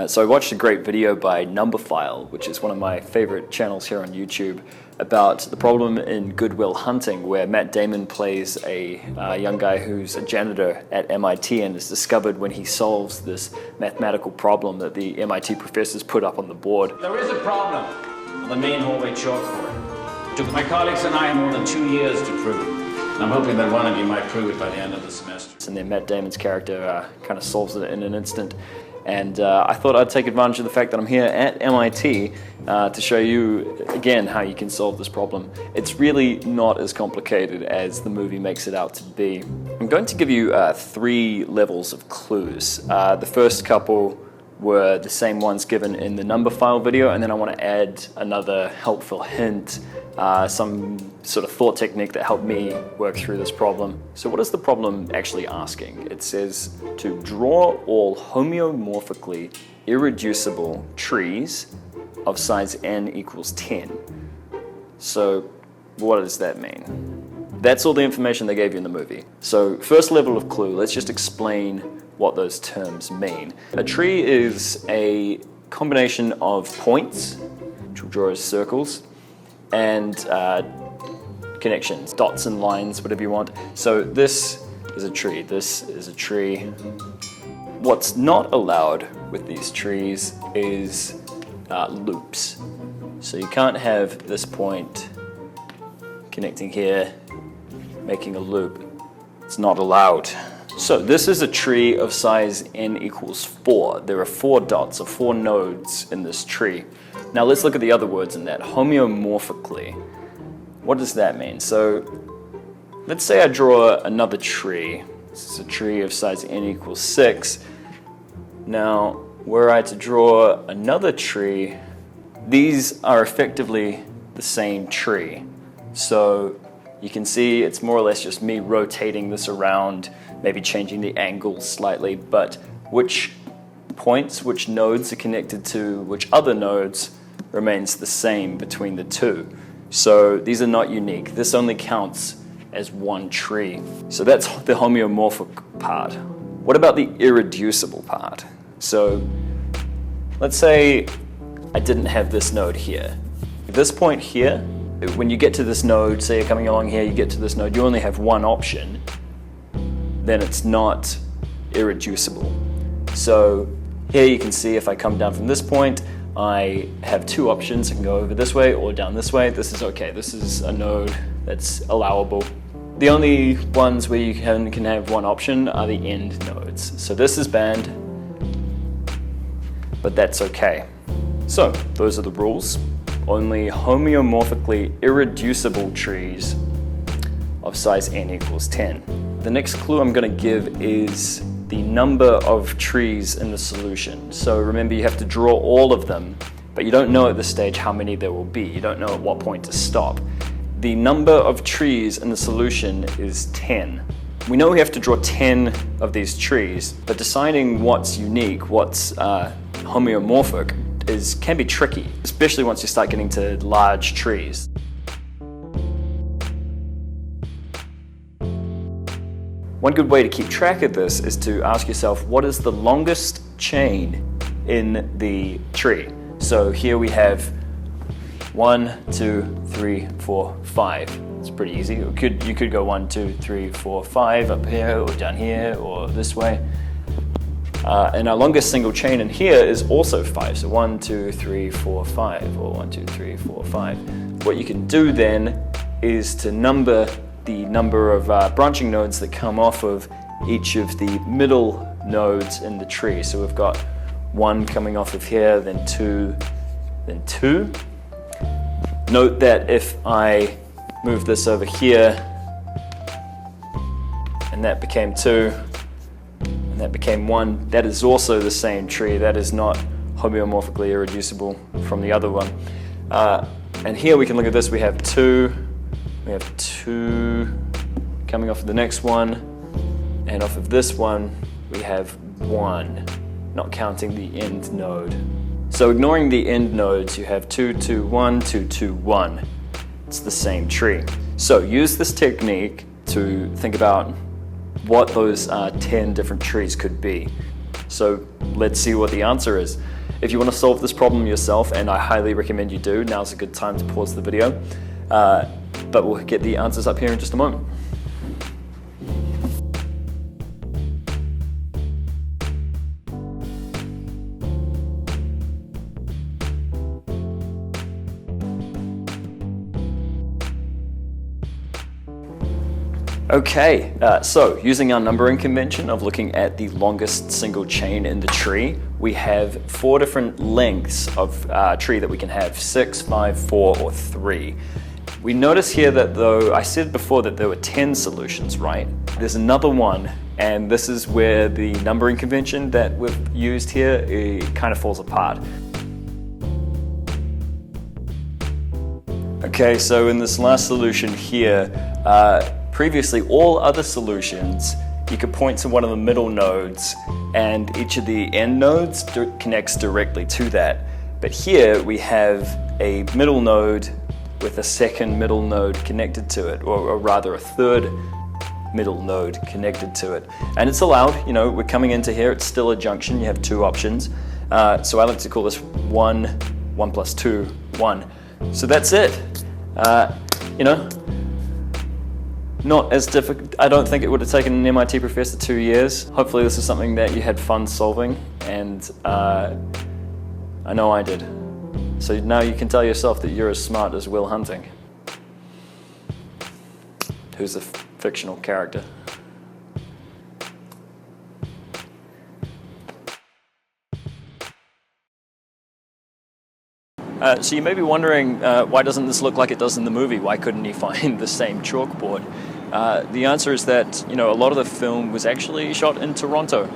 So I watched a great video by Numberphile, which is one of my favorite channels here on YouTube, about the problem in Good Will Hunting, where Matt Damon plays a young guy who's a janitor at MIT and is discovered when he solves this mathematical problem that the MIT professors put up on the board. There is a problem on the main hallway chalkboard. It took my colleagues and I more than 2 years to prove it. I'm hoping that one of you might prove it by the end of the semester. And then Matt Damon's character kind of solves it in an instant. And I thought I'd take advantage of the fact that I'm here at MIT to show you, again, how you can solve this problem. It's really not as complicated as the movie makes it out to be. I'm going to give you 3 levels of clues. The first couple were the same ones given in the Numberphile video, and then I want to add another helpful hint, some sort of thought technique that helped me work through this problem. So what is the problem actually asking? It says to draw all homeomorphically irreducible trees of size n equals 10. So what does that mean? That's all the information they gave you in the movie. So first level of clue, let's just explain what those terms mean. A tree is a combination of points, which we'll draw as circles, and connections, dots and lines, whatever you want. So this is a tree, this is a tree. What's not allowed with these trees is loops. So you can't have this point connecting here, making a loop. It's not allowed. So this is a tree of size n equals 4. There are 4 dots or 4 nodes in this tree. Now let's look at the other words in that. Homeomorphically. What does that mean? So let's say I draw another tree. This is a tree of size n equals 6. Now, were I to draw another tree, these are effectively the same tree. So you can see it's more or less just me rotating this around, maybe changing the angle slightly, but which points, which nodes are connected to which other nodes remains the same between the two. So these are not unique. This only counts as one tree. So that's the homeomorphic part. What about the irreducible part? So let's say I didn't have this node here. This point here, when you get to this node, say you're coming along here, you get to this node, you only have one option, then it's not irreducible. So here you can see if I come down from this point, I have 2 options. I can go over this way or down this way. This is okay. This is a node that's allowable. The only ones where you can have one option are the end nodes. So this is banned, but that's okay. So those are the rules. Only homeomorphically irreducible trees of size n equals 10. The next clue I'm going to give is the number of trees in the solution. So remember, you have to draw all of them, but you don't know at this stage how many there will be. You don't know at what point to stop. The number of trees in the solution is 10. We know we have to draw 10 of these trees, but deciding what's unique, what's homeomorphic, can be tricky, especially once you start getting to large trees. One good way to keep track of this is to ask yourself, what is the longest chain in the tree? So here we have 1, 2, 3, 4, 5. It's pretty easy. You could go 1, 2, 3, 4, 5 up here or down here or this way. And our longest single chain in here is also 5. So 1, 2, 3, 4, 5, or 1, 2, 3, 4, 5. What you can do then is to number the number of branching nodes that come off of each of the middle nodes in the tree. So we've got 1 coming off of here, then 2, then 2. Note that if I move this over here, and that became 2, and that became 1, that is also the same tree. That is not homeomorphically irreducible from the other one. And here we can look at this, we have 2 coming off of the next one, and off of this one we have 1, not counting the end node. So ignoring the end nodes, you have 2, 2, 1, 2, 2, 1. It's the same tree. So use this technique to think about what those 10 different trees could be. So let's see what the answer is. If you want to solve this problem yourself, and I highly recommend you do, now's a good time to pause the video. But we'll get the answers up here in just a moment. Okay, so using our numbering convention of looking at the longest single chain in the tree, we have 4 different lengths of tree that we can have: 6, 5, 4, or 3. We notice here that though, I said before that there were 10 solutions, right? There's another one, and this is where the numbering convention that we've used here, it kind of falls apart. Okay, so in this last solution here, previously, all other solutions, you could point to one of the middle nodes and each of the end nodes connects directly to that. But here we have a middle node with a second middle node connected to it, or rather a third middle node connected to it. And it's allowed, you know, we're coming into here, it's still a junction, you have 2 options. So I like to call this 1, 1 plus 2, 1. So that's it. You know, not as difficult. I don't think it would have taken an MIT professor 2 years. Hopefully this is something that you had fun solving, and I know I did. So now you can tell yourself that you're as smart as Will Hunting, who's a fictional character. So you may be wondering, why doesn't this look like it does in the movie? Why couldn't he find the same chalkboard? The answer is that, you know, a lot of the film was actually shot in Toronto,